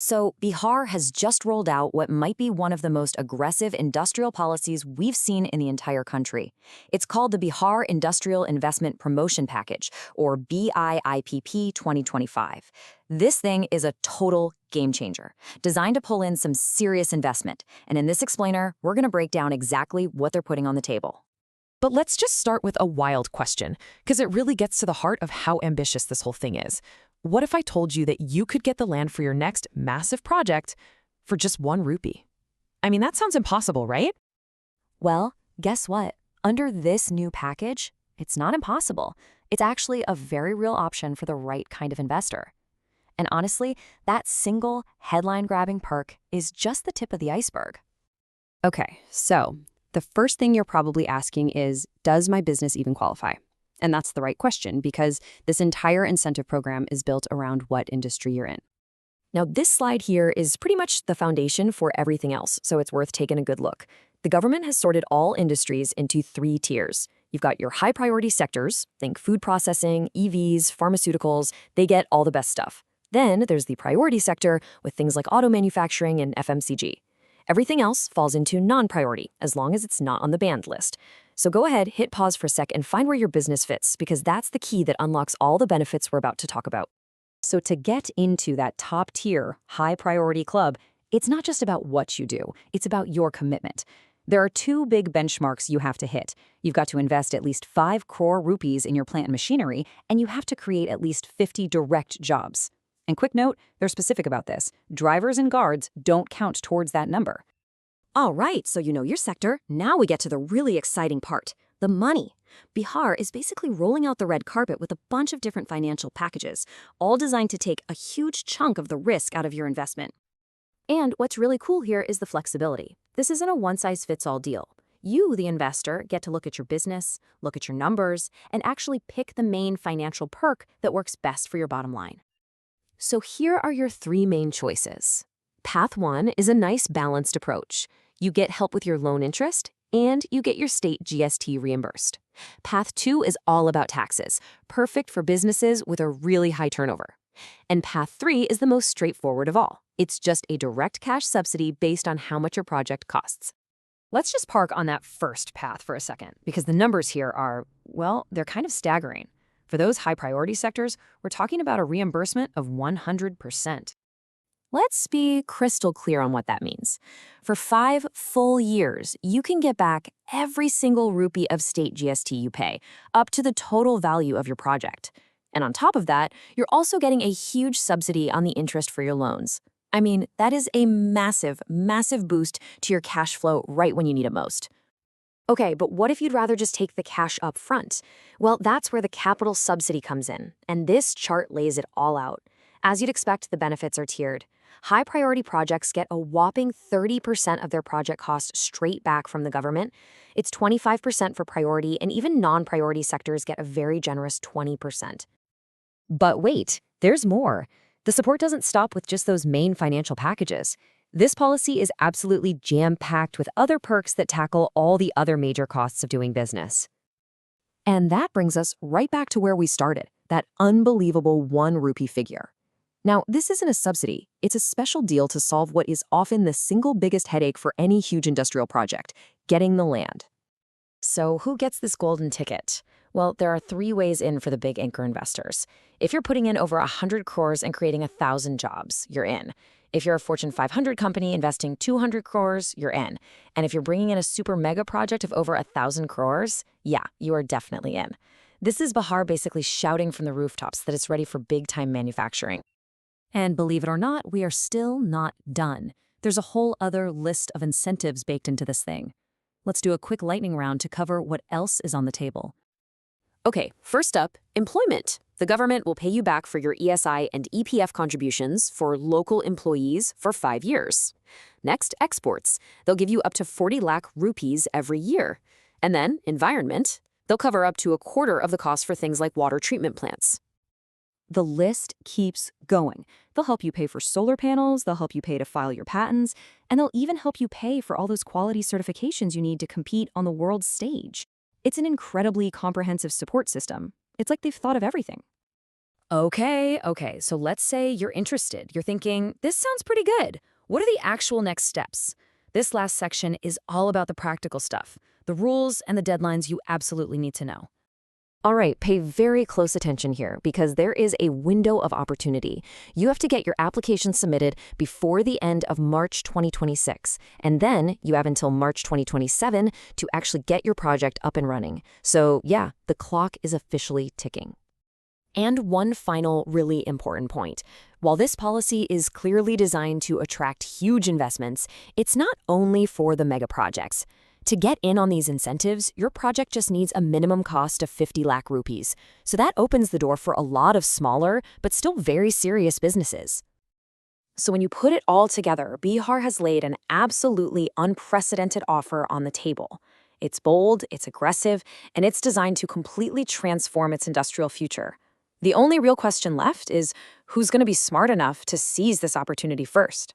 So, Bihar has just rolled out what might be one of the most aggressive industrial policies we've seen in the entire country. It's called the Bihar Industrial Investment Promotion Package, or BIIPP 2025. This thing is a total game changer, designed to pull in some serious investment. And in this explainer, we're going to break down exactly what they're putting on the table. But let's just start with a wild question, because it really gets to the heart of how ambitious this whole thing is. What if I told you that you could get the land for your next massive project for just 1 rupee? I mean, that sounds impossible, right? Well, guess what? Under this new package, it's not impossible. It's actually a very real option for the right kind of investor. And honestly, that single headline-grabbing perk is just the tip of the iceberg. Okay, so the first thing you're probably asking is, does my business even qualify? And that's the right question, because this entire incentive program is built around what industry you're in. Now, this slide here is pretty much the foundation for everything else, so it's worth taking a good look. The government has sorted all industries into 3 tiers. You've got your high-priority sectors, think food processing, EVs, pharmaceuticals, they get all the best stuff. Then there's the priority sector with things like auto manufacturing and FMCG. Everything else falls into non-priority, as long as it's not on the banned list. So go ahead, hit pause for a sec and find where your business fits, because that's the key that unlocks all the benefits we're about to talk about. So to get into that top tier, high priority club, it's not just about what you do, it's about your commitment. There are 2 big benchmarks you have to hit. You've got to invest at least 5 crore rupees in your plant and machinery, and you have to create at least 50 direct jobs. And quick note, they're specific about this. Drivers and guards don't count towards that number. All right, so you know your sector. Now we get to the really exciting part, the money. Bihar is basically rolling out the red carpet with a bunch of different financial packages, all designed to take a huge chunk of the risk out of your investment. And what's really cool here is the flexibility. This isn't a one-size-fits-all deal. You, the investor, get to look at your business, look at your numbers, and actually pick the main financial perk that works best for your bottom line. So here are your 3 main choices. Path 1 is a nice balanced approach. You get help with your loan interest, and you get your state GST reimbursed. Path 2 is all about taxes, perfect for businesses with a really high turnover. And Path 3 is the most straightforward of all. It's just a direct cash subsidy based on how much your project costs. Let's just park on that first path for a second, because the numbers here are, well, they're kind of staggering. For those high-priority sectors, we're talking about a reimbursement of 100%. Let's be crystal clear on what that means. For 5 full years, you can get back every single rupee of state GST you pay, up to the total value of your project. And on top of that, you're also getting a huge subsidy on the interest for your loans. I mean, that is a massive, massive boost to your cash flow right when you need it most. Okay, but what if you'd rather just take the cash up front? Well, that's where the capital subsidy comes in, and this chart lays it all out. As you'd expect, the benefits are tiered. High-priority projects get a whopping 30% of their project cost straight back from the government. It's 25% for priority, and even non-priority sectors get a very generous 20%. But wait, there's more. The support doesn't stop with just those main financial packages. This policy is absolutely jam-packed with other perks that tackle all the other major costs of doing business. And that brings us right back to where we started, that unbelievable 1 rupee figure. Now, this isn't a subsidy. It's a special deal to solve what is often the single biggest headache for any huge industrial project, getting the land. So who gets this golden ticket? Well, there are 3 ways in for the big anchor investors. If you're putting in over 100 crores and creating 1,000 jobs, you're in. If you're a Fortune 500 company investing 200 crores, you're in. And if you're bringing in a super mega project of over 1,000 crores, yeah, you are definitely in. This is Bihar basically shouting from the rooftops that it's ready for big-time manufacturing. And believe it or not, we are still not done. There's a whole other list of incentives baked into this thing. Let's do a quick lightning round to cover what else is on the table. Okay, first up, employment. The government will pay you back for your ESI and EPF contributions for local employees for 5 years. Next, exports. They'll give you up to 40 lakh rupees every year. And then, environment. They'll cover up to a quarter of the cost for things like water treatment plants. The list keeps going. They'll help you pay for solar panels, they'll help you pay to file your patents, and they'll even help you pay for all those quality certifications you need to compete on the world stage. It's an incredibly comprehensive support system. It's like they've thought of everything. Okay, so let's say you're interested. You're thinking, this sounds pretty good. What are the actual next steps? This last section is all about the practical stuff, the rules and the deadlines you absolutely need to know. All right, pay very close attention here because there is a window of opportunity. You have to get your application submitted before the end of March 2026, and then you have until March 2027 to actually get your project up and running. So yeah, the clock is officially ticking. And one final really important point. While this policy is clearly designed to attract huge investments, it's not only for the mega projects. To get in on these incentives, your project just needs a minimum cost of 50 lakh rupees. So that opens the door for a lot of smaller, but still very serious businesses. So when you put it all together, Bihar has laid an absolutely unprecedented offer on the table. It's bold, it's aggressive, and it's designed to completely transform its industrial future. The only real question left is who's going to be smart enough to seize this opportunity first.